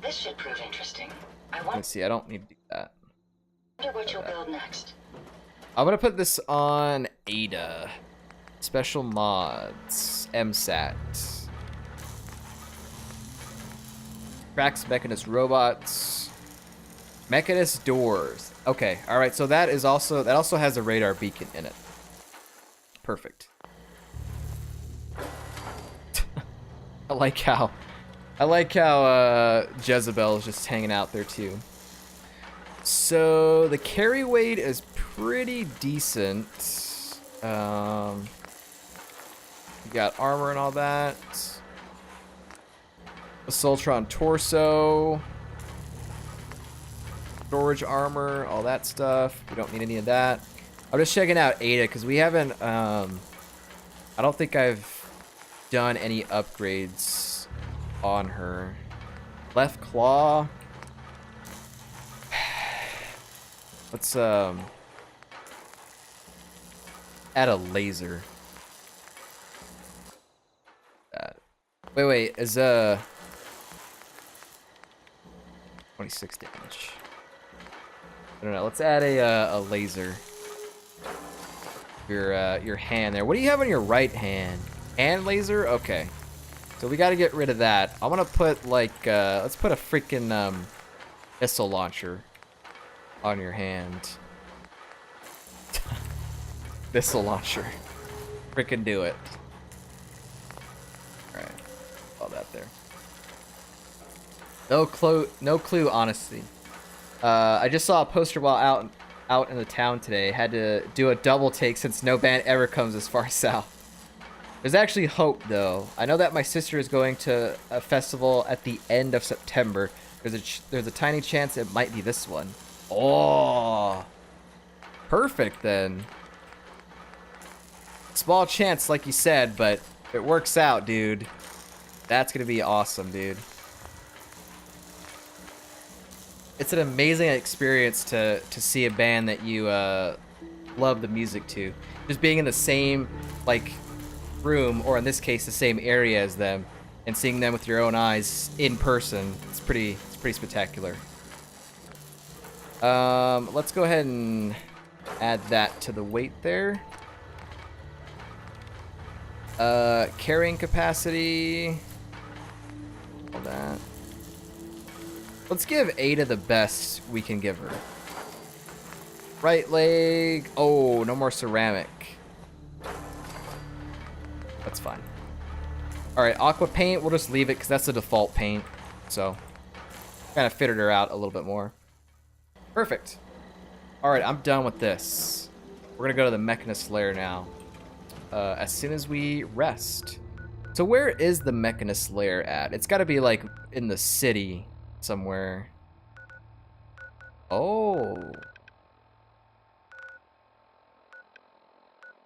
This should prove interesting. Let's see, I don't need to do that. Wonder what you'll build next. I'm gonna put this on Ada. Special mods. MSAT. Tracks Mechanist robots. Mechanist doors. Okay, alright, so that also has a radar beacon in it. Perfect. I like how Jezebel is just hanging out there too. So the carry weight is pretty decent. You got armor and all that. Assaultron torso. Storage armor, all that stuff. We don't need any of that. I'm just checking out Ada because we haven't. I don't think I've done any upgrades on her. Left claw. Let's add a laser. Wait, is 26 damage. I don't know. Let's add a laser. Your hand there. What do you have on your right hand? Hand laser? Okay. So we got to get rid of that. I want to put like let's put a freaking missile launcher on your hand. Missile launcher. Freaking do it. All right. All that there. No clue, honestly. I just saw a poster while out in the town today. Had to do a double take since no band ever comes this far south. There's actually hope, though. I know that my sister is going to a festival at the end of September. There's a tiny chance it might be this one. Oh, perfect then. Small chance, like you said, but if it works out, dude, that's gonna be awesome, dude. It's an amazing experience to see a band that you love the music to. Just being in the same like room, or in this case the same area as them, and seeing them with your own eyes in person, it's pretty spectacular. Let's go ahead and add that to the weight there. Carrying capacity, all that. Let's give Ada the best we can give her. Right leg. Oh, no more ceramic. That's fine. Alright, aqua paint, we'll just leave it because that's the default paint. So, kind of fitted her out a little bit more. Perfect. Alright, I'm done with this. We're going to go to the Mechanist lair now. As soon as we rest. So where is the Mechanist lair at? It's got to be like in the city somewhere. Oh.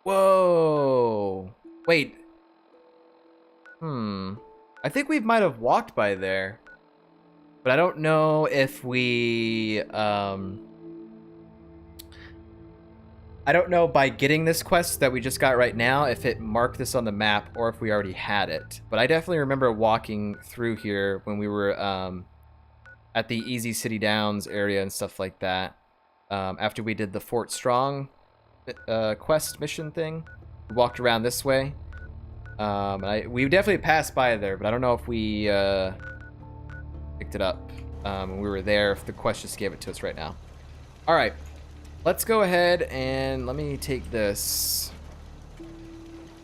Whoa. Wait. I think we might have walked by there. But I don't know if we I don't know by getting this quest that we just got right now if it marked this on the map or if we already had it. But I definitely remember walking through here when we were at the Easy City Downs area and stuff like that. After we did the Fort Strong quest mission thing. We walked around this way. We definitely passed by there, but I don't know if we picked it up when we were there, if the quest just gave it to us right now. Alright. Let's go ahead and let me take this.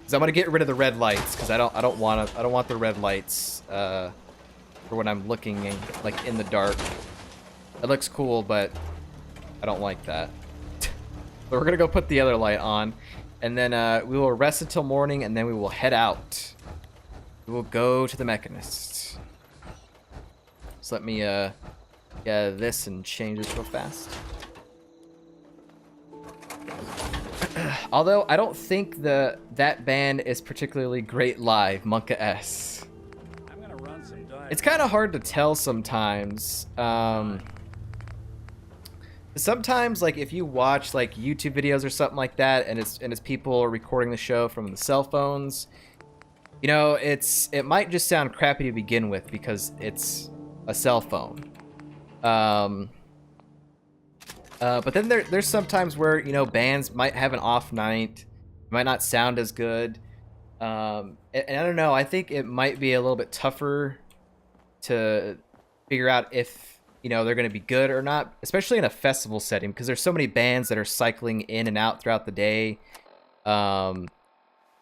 Cause I'm gonna get rid of the red lights because I don't want the red lights for when I'm looking like in the dark. It looks cool, but I don't like that. So we're gonna go put the other light on, and then we will rest until morning, and then we will head out. We will go to the Mechanist. So let me get this and change this real fast. Although I don't think that band is particularly great live, Monka S. I'm gonna run some diagrams. It's kind of hard to tell sometimes. Sometimes, like if you watch like YouTube videos or something like that, and it's people recording the show from the cell phones, you know, it might just sound crappy to begin with because it's a cell phone. But then there's sometimes where, you know, bands might have an off night, might not sound as good. And I don't know, I think it might be a little bit tougher to figure out if, you know, they're going to be good or not, especially in a festival setting, because there's so many bands that are cycling in and out throughout the day. And,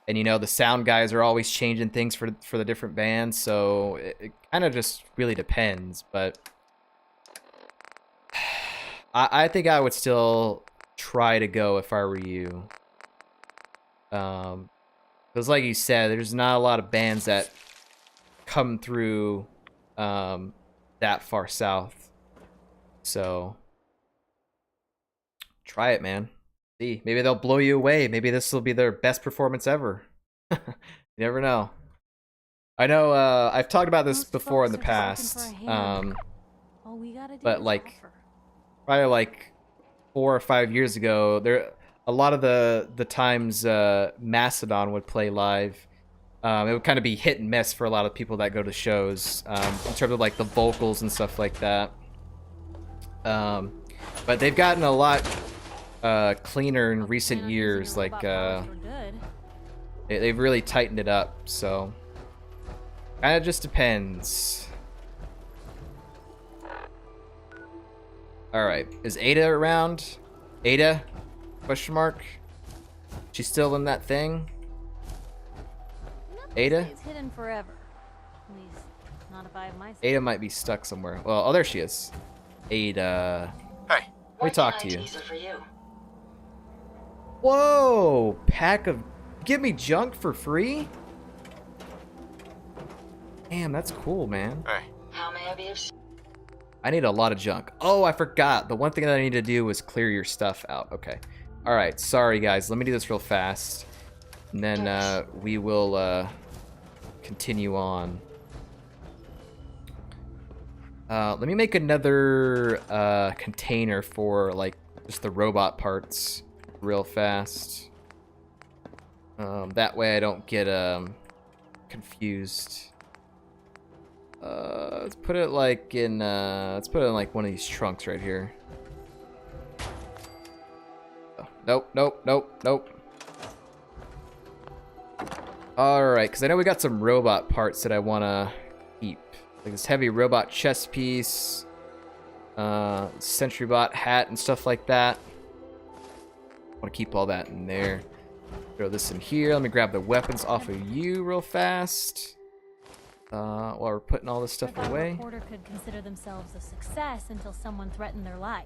you know, the sound guys are always changing things for the different bands, so it kind of just really depends. But I think I would still try to go if I were you. Because like you said, there's not a lot of bands that come through that far south. So try it, man. See, maybe they'll blow you away. Maybe this will be their best performance ever. You never know. I know I've talked about this before in the past. But like probably like 4 or 5 years ago, there a lot of the times Mastodon would play live. It would kind of be hit and miss for a lot of people that go to shows in terms of like the vocals and stuff like that. But they've gotten a lot cleaner in recent years. Like they've really tightened it up. So kind of just depends. All right, is Ada around? Ada? Question mark. She's still in that thing. Ada? It's hidden forever. At least, not if I have my. Ada might be stuck somewhere. Well, oh, there she is. Ada. Hey. Let me talk to you. For you. Whoa! Pack of... Give me junk for free? Damn, that's cool, man. Hey. How may I be of... I need a lot of junk. Oh, I forgot. The one thing that I need to do was clear your stuff out. Okay. Alright, sorry guys. Let me do this real fast. And then we will continue on. Let me make another container for like just the robot parts real fast. That way I don't get confused. Let's put it like in like one of these trunks right here. Oh, nope. Alright, because I know we got some robot parts that I want to keep. Like this heavy robot chest piece, SentryBot hat and stuff like that. I want to keep all that in there. Throw this in here. Let me grab the weapons off of you real fast. While we're putting all this stuff away. A reporter could consider themselves a success until someone threatened their life.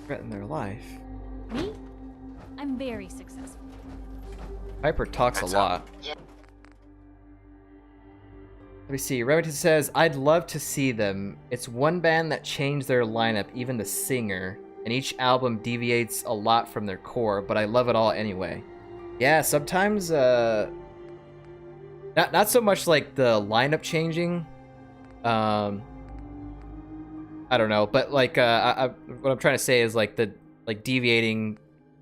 Threaten their life? Me? I'm very successful. Piper talks That's a lot. Yeah. Let me see. Remington says, I'd love to see them. It's one band that changed their lineup, even the singer, and each album deviates a lot from their core, but I love it all anyway. Yeah, sometimes, not so much like the lineup changing. I don't know, but like, what I'm trying to say is like deviating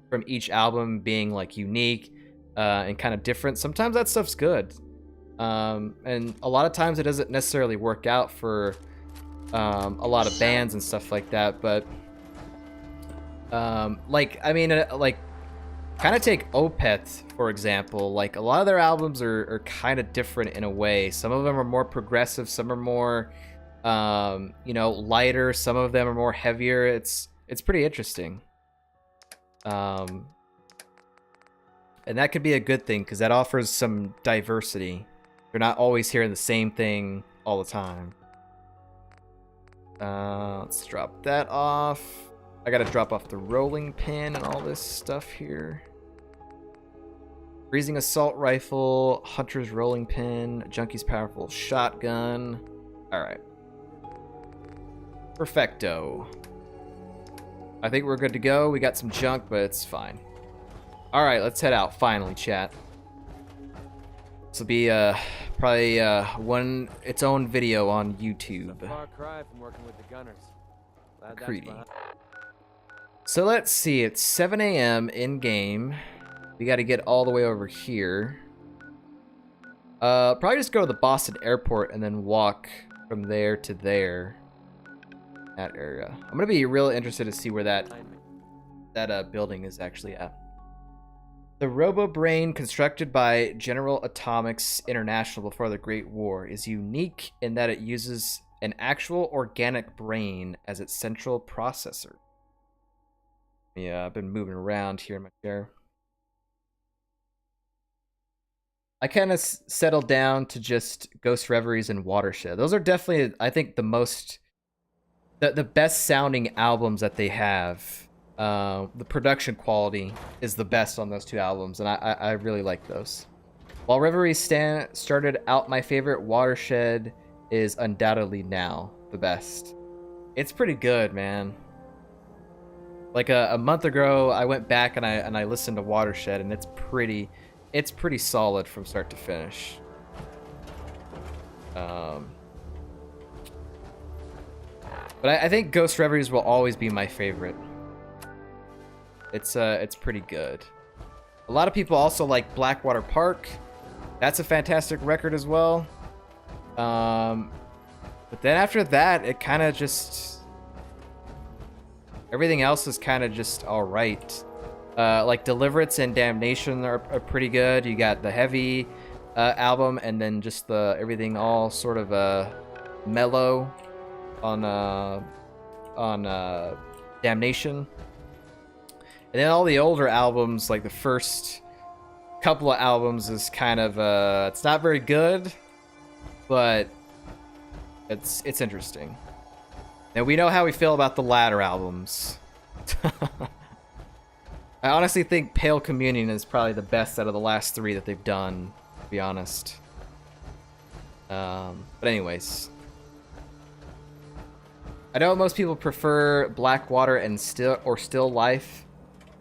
from each album being like unique, and kind of different. Sometimes that stuff's good. And a lot of times it doesn't necessarily work out for a lot of bands and stuff like that, but like I mean like kind of take Opeth for example. Like a lot of their albums are kind of different in a way. Some of them are more progressive, some are more you know, lighter, some of them are more heavier. It's pretty interesting. And that could be a good thing because that offers some diversity. You're not always hearing the same thing all the time. Let's drop that off. I gotta drop off the rolling pin and all this stuff here. Freezing assault rifle, hunter's rolling pin, junkie's powerful shotgun. Alright. Perfecto. I think we're good to go. We got some junk, but it's fine. Alright, let's head out finally, chat. This will be probably its own video on YouTube. Far cry from working with the gunners. Glad that's Creedy. behind. So let's see, it's 7 a.m. in game. We got to get all the way over here. Probably just go to the Boston airport and then walk from there to there. That area. I'm gonna be real interested to see where that building is actually at. The robo-brain constructed by General Atomics International before the Great War is unique in that it uses an actual organic brain as its central processor. Yeah, I've been moving around here in my chair. I kind of settled down to just Ghost Reveries and Watershed. Those are definitely, I think, the best sounding albums that they have. The production quality is the best on those two albums, and I really like those. While Reveries started out my favorite, Watershed is undoubtedly now the best. It's pretty good, man. Like a month ago, I went back and I listened to Watershed, and it's pretty solid from start to finish. But I think Ghost Reveries will always be my favorite. It's pretty good. A lot of people also like Blackwater Park. That's a fantastic record as well. But then after that, it kind of just... everything else is kind of just alright. Like Deliverance and Damnation are pretty good. You got the Heavy album, and then just the everything all sort of mellow on Damnation. And then all the older albums, like the first couple of albums, is kind of it's not very good, but it's interesting. And we know how we feel about the latter albums. I honestly think Pale Communion is probably the best out of the last three that they've done, to be honest. But anyways, I know most people prefer Blackwater and Still Life.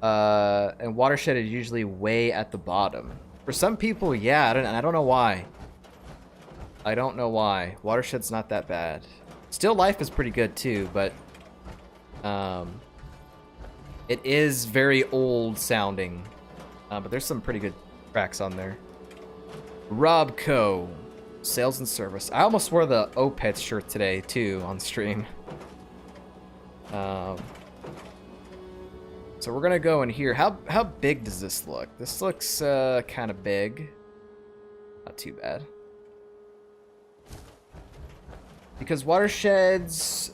And Watershed is usually way at the bottom. For some people, yeah, I don't know why. I don't know why. Watershed's not that bad. Still Life is pretty good too, but it is very old sounding. But there's some pretty good tracks on there. RobCo, sales and service. I almost wore the Opeth shirt today too on stream. So we're gonna go in here. How big does this look? This looks kind of big. Not too bad. Because Watersheds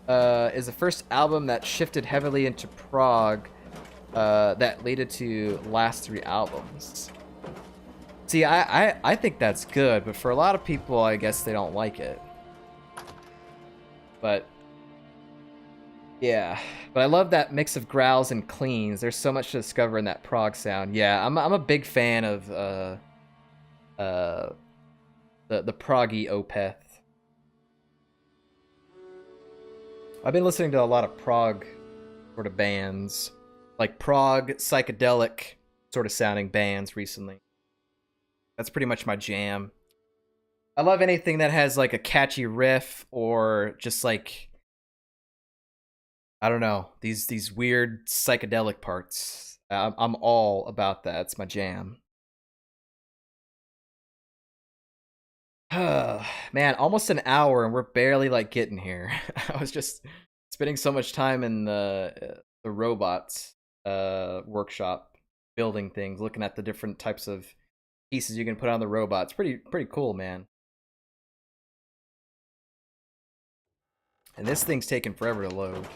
is the first album that shifted heavily into prog that led to last three albums. See, I think that's good, but for a lot of people, I guess they don't like it. But yeah, but I love that mix of growls and cleans. There's so much to discover in that prog sound. Yeah, I'm a big fan of the proggy Opeth. I've been listening to a lot of prog sort of bands, like prog psychedelic sort of sounding bands recently. That's pretty much my jam. I love anything that has like a catchy riff or just like, I don't know, these weird psychedelic parts. I'm all about that. It's my jam. Man, almost an hour and we're barely like getting here. I was just spending so much time in the robots workshop, building things, looking at the different types of pieces you can put on the robots. Pretty cool, man. And this thing's taking forever to load.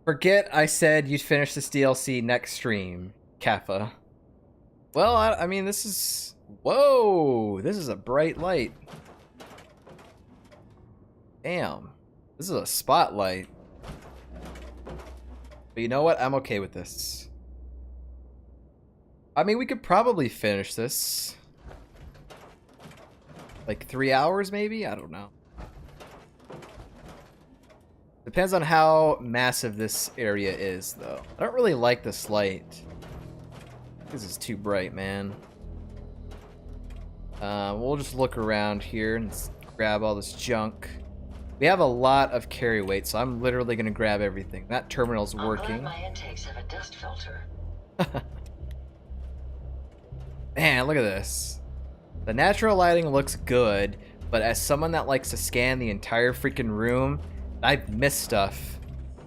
Forget I said you'd finish this DLC next stream, Kappa. Well, I mean, this is... Whoa! This is a bright light. Damn. This is a spotlight. But you know what? I'm okay with this. I mean, we could probably finish this. Like 3 hours, maybe? I don't know. Depends on how massive this area is, though. I don't really like this light. This is too bright, man. We'll just look around here and grab all this junk. We have a lot of carry weight, so I'm literally going to grab everything. That terminal's working. I'm glad my intakes have a dust filter. Man, look at this. The natural lighting looks good, but as someone that likes to scan the entire freaking room, I've missed stuff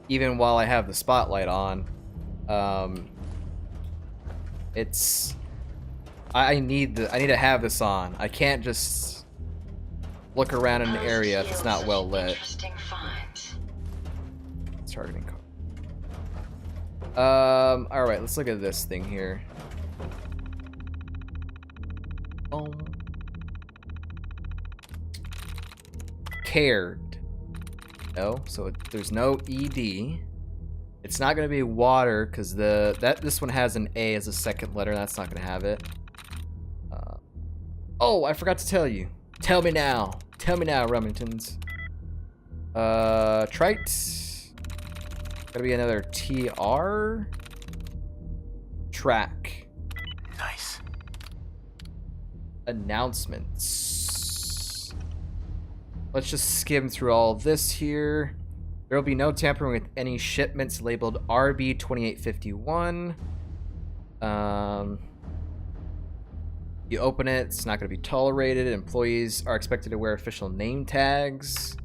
even while I have the spotlight on. It's I need to have this on. I can't just look around in an area if it's not well lit. Interesting finds. Targeting code. Alright, let's look at this thing here. Cared. No, so there's no ED. It's not gonna be water because this one has an A as a second letter. That's not gonna have it. Oh, I forgot to tell you. Tell me now. Tell me now, Remingtons. Trite. Gotta be another TR. Track. Nice. Announcements. Let's just skim through all this here. There will be no tampering with any shipments labeled RB2851. You open it, it's not going to be tolerated. Employees are expected to wear official name tags.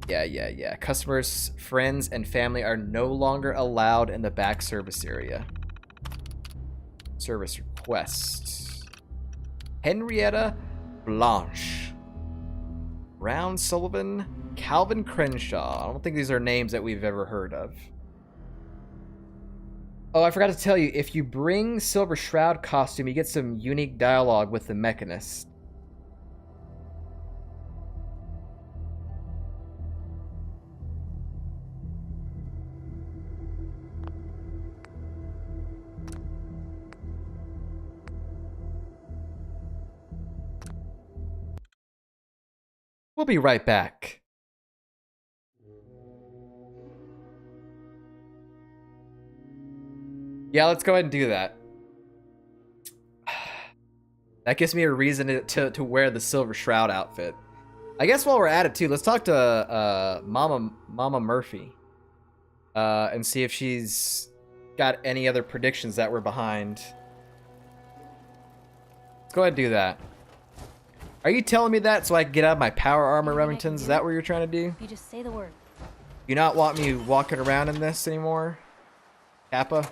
Yeah. Customers, friends, and family are no longer allowed in the back service area. Service request. Henrietta Blanche. Brown Sullivan. Calvin Crenshaw. I don't think these are names that we've ever heard of. Oh, I forgot to tell you, if you bring Silver Shroud costume, you get some unique dialogue with the Mechanist. We'll be right back. Yeah, let's go ahead and do that. That gives me a reason to wear the Silver Shroud outfit. I guess while we're at it too, let's talk to Mama Murphy and see if she's got any other predictions that we're behind. Let's go ahead and do that. Are you telling me that so I can get out of my power armor, Remingtons? Is that what you're trying to do? You just say the word. You not want me walking around in this anymore? Kappa?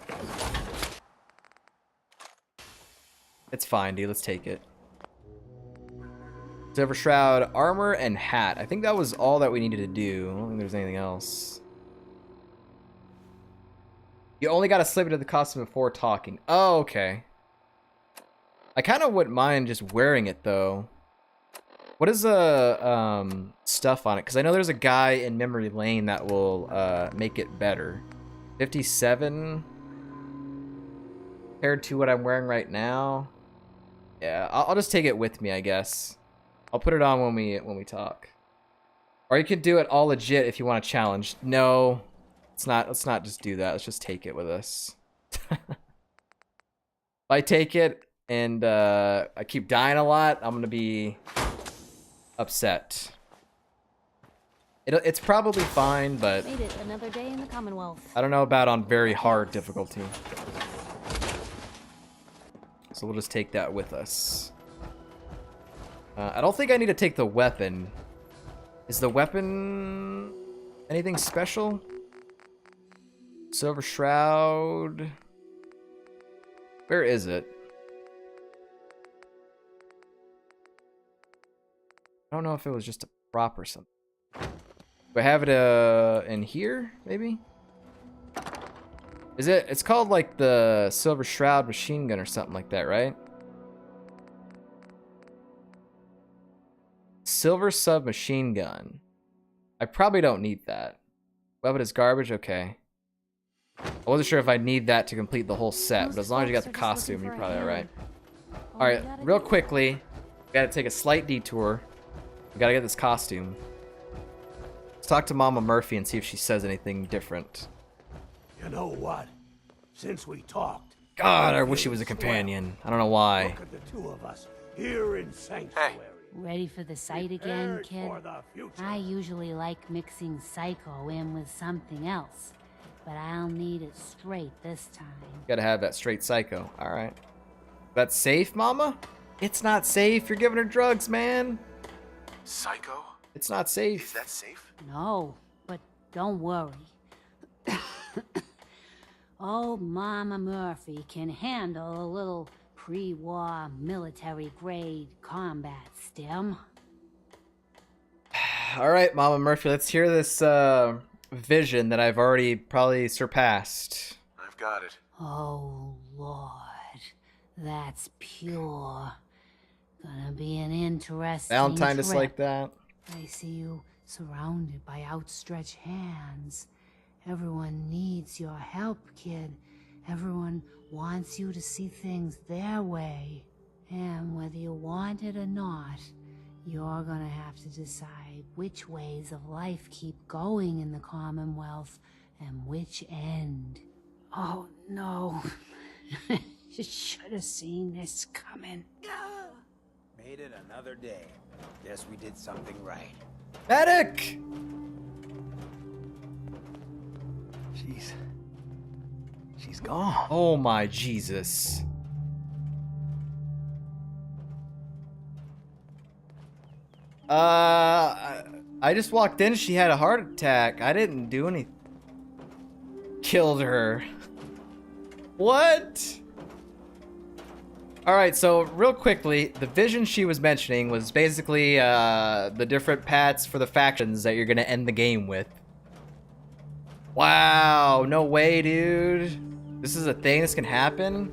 It's fine, dude. Let's take it. Silver Shroud, armor, and hat. I think that was all that we needed to do. I don't think there's anything else. You only got to slip into the costume before talking. Oh, okay. I kind of wouldn't mind just wearing it, though. What is the stuff on it? Because I know there's a guy in Memory Lane that will make it better. 57 compared to what I'm wearing right now. Yeah, I'll just take it with me, I guess. I'll put it on when we talk. Or you can do it all legit if you want to challenge. No, let's not just do that. Let's just take it with us. If I take it and I keep dying a lot, I'm gonna be upset. It's probably fine, but Made it another day in the Commonwealth. I don't know about on very hard difficulty. So we'll just take that with us. I don't think I need to take the weapon. Is the weapon anything special? Silver Shroud. Where is it? I don't know if it was just a prop or something. Do I have it in here, maybe? Is it? It's called like the Silver Shroud machine gun or something like that, right? Silver submachine gun. I probably don't need that. Weapon is garbage. Okay. I wasn't sure if I need that to complete the whole set, but as long as you got the costume, you're probably all right. All right, real quickly, we gotta take a slight detour. We gotta get this costume. Let's talk to Mama Murphy and see if she says anything different. You know what? Since we talked, God, I wish he was a companion. I don't know why. look at the two of us here in Sanctuary. Ready for the sight again, Prepared kid? for the future. I usually like mixing Psycho in with something else, but I'll need it straight this time. Gotta have that straight psycho. All right. That's safe, Mama? It's not safe. You're giving her drugs, man. Psycho? It's not Is safe. that safe? No, but don't worry. Old Mama Murphy can handle a little pre-war military-grade combat stim. All right, Mama Murphy, let's hear this vision that I've already probably surpassed. I've got it. Oh, Lord. That's pure. Gonna be an interesting Valentine just trip. like that. I see you surrounded by outstretched hands. Everyone needs your help, kid. Everyone wants you to see things their way. And whether you want it or not, you're gonna have to decide which ways of life keep going in the Commonwealth and which end. Oh, no. You should have seen this coming. Made it another day. Guess we did something right. Medic! She's gone. Oh my Jesus. I just walked in, she had a heart attack. I didn't do anything. Killed her. What? Alright, so real quickly, the vision she was mentioning was basically the different paths for the factions that you're gonna end the game with. Wow, no way, dude. This is a thing this can happen?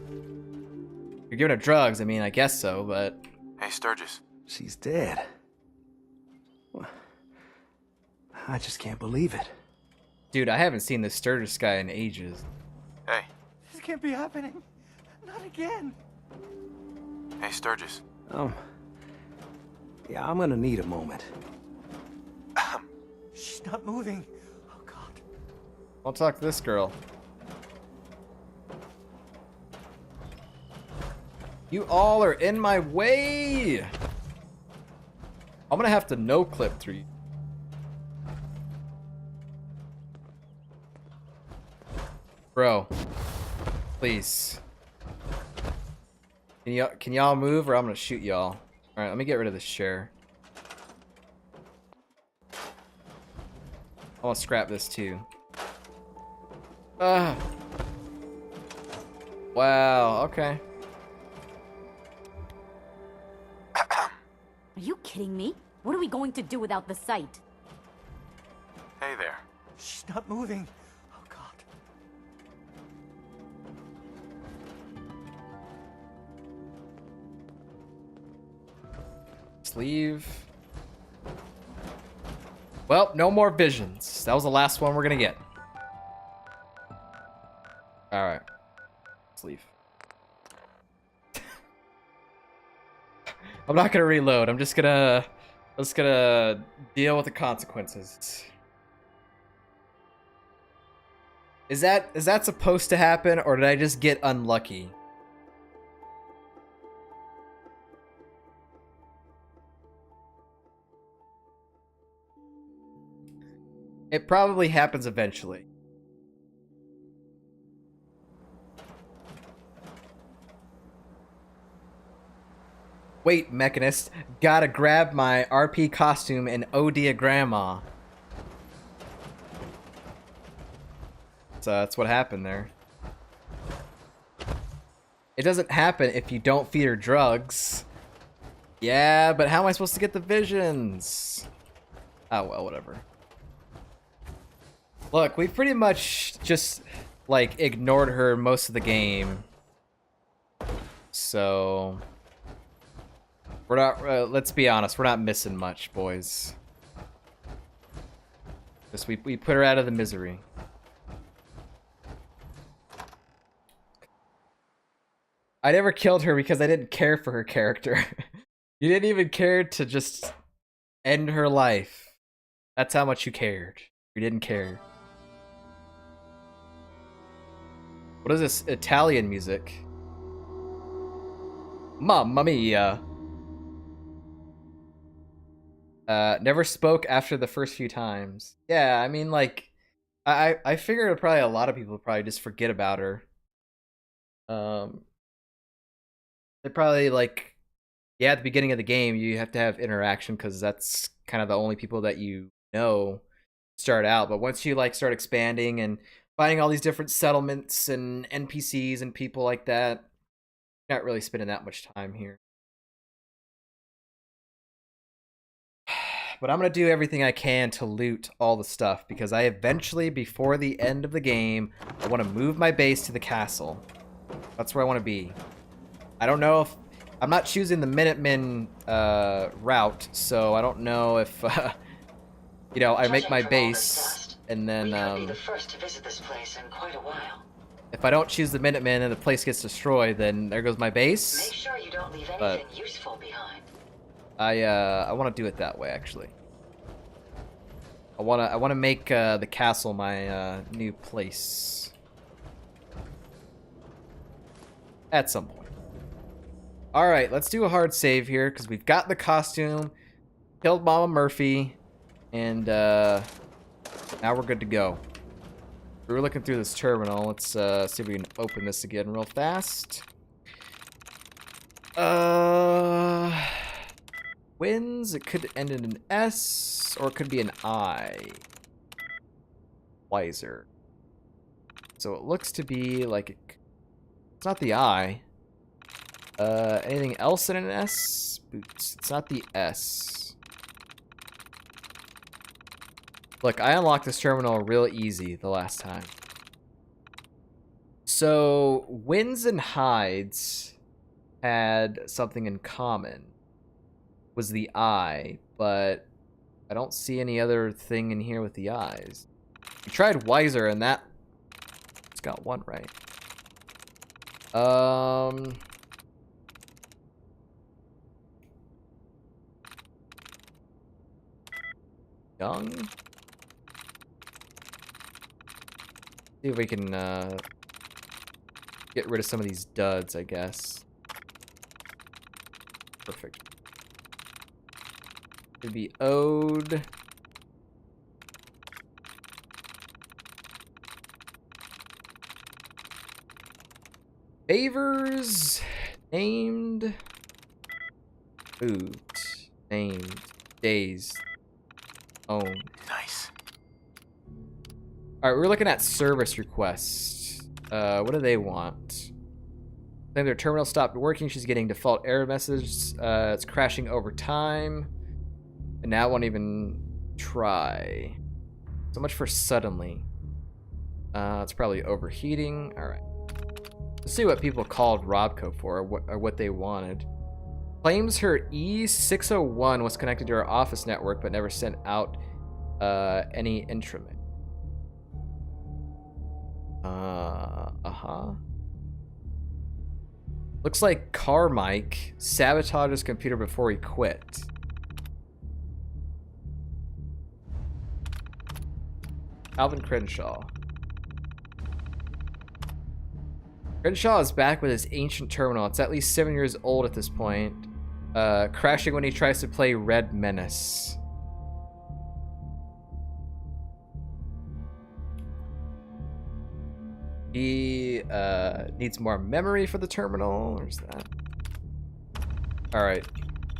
You're giving her drugs, I mean, I guess so, but... Hey, Sturgis. She's dead. I just can't believe it. Dude, I haven't seen this Sturgis guy in ages. Hey. This can't be happening. Not again. Hey, Sturgis. Yeah, I'm gonna need a moment. She's not moving. Oh, God. I'll talk to this girl. You all are in my way! I'm gonna have to no-clip through you. Bro. Please. Can y'all move or I'm gonna shoot y'all? Alright, let me get rid of this chair. I wanna scrap this too. Wow, okay. Are you kidding me? What are we going to do without the site? Hey there. She's not moving. Oh, God. Let's leave. Well, no more visions. That was the last one we're gonna get. Alright. Let's leave. I'm not gonna reload. I'm just gonna deal with the consequences. Is that supposed to happen, or did I just get unlucky? It probably happens eventually. Wait, Mechanist. Gotta grab my RP costume and OD a grandma. So that's what happened there. It doesn't happen if you don't feed her drugs. Yeah, but how am I supposed to get the visions? Oh, well, whatever. Look, we pretty much just, like, ignored her most of the game. So... we're not, let's be honest, we're not missing much, boys. Just we put her out of the misery. I never killed her because I didn't care for her character. You didn't even care to just end her life. That's how much you cared. You didn't care. What is this Italian music? Mamma mia. Never spoke after the first few times. Yeah, I mean, like, I figured probably a lot of people would probably just forget about her. They probably like, yeah, at the beginning of the game, you have to have interaction because that's kind of the only people that you know start out. But once you like start expanding and finding all these different settlements and NPCs and people like that, you're not really spending that much time here. But I'm going to do everything I can to loot all the stuff because I eventually, before the end of the game, I want to move my base to the castle. That's where I want to be. I don't know if... I'm not choosing the Minutemen route, so I don't know if, you know, I make my base and then... We could be the first to visit this place in quite a while. If I don't choose the Minutemen and the place gets destroyed, then there goes my base. Make sure you don't leave anything useful behind. I want to do it that way, actually. I want to make the castle my new place at some point. All right, let's do a hard save here because we've got the costume, killed Mama Murphy, and now we're good to go. We were looking through this terminal. Let's see if we can open this again real fast. Wins. It could end in an S, or it could be an I. Wiser. So it looks to be like it's not the I. Anything else in an S? Boots. It's not the S. Look, I unlocked this terminal real easy the last time. So wins and hides had something in common. Was the eye, but I don't see any other thing in here with the eyes. We tried wiser and that it's got one right. Young. See if we can get rid of some of these duds, I guess. Perfect. Could be ode. Favors. Named. Food. Named. Days. Own. Nice. Alright, we're looking at service requests. What do they want? Then their terminal stopped working. She's getting default error message. It's crashing over time. And now it won't even try. So much for suddenly. It's probably overheating. Alright. Let's see what people called RobCo for, or what they wanted. Claims her E601 was connected to her office network, but never sent out any intranet. Looks like Carmike sabotaged his computer before he quit. Alvin Crenshaw. Crenshaw is back with his ancient terminal. It's at least 7 years old at this point. Crashing when he tries to play Red Menace. He needs more memory for the terminal. There's that. Alright.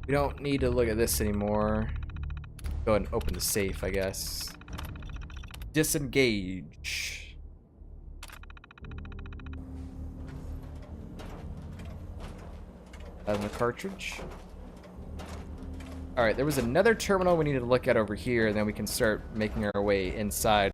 We don't need to look at this anymore. Go ahead and open the safe, I guess. Disengage. The cartridge. Alright, there was another terminal we needed to look at over here, and then we can start making our way inside.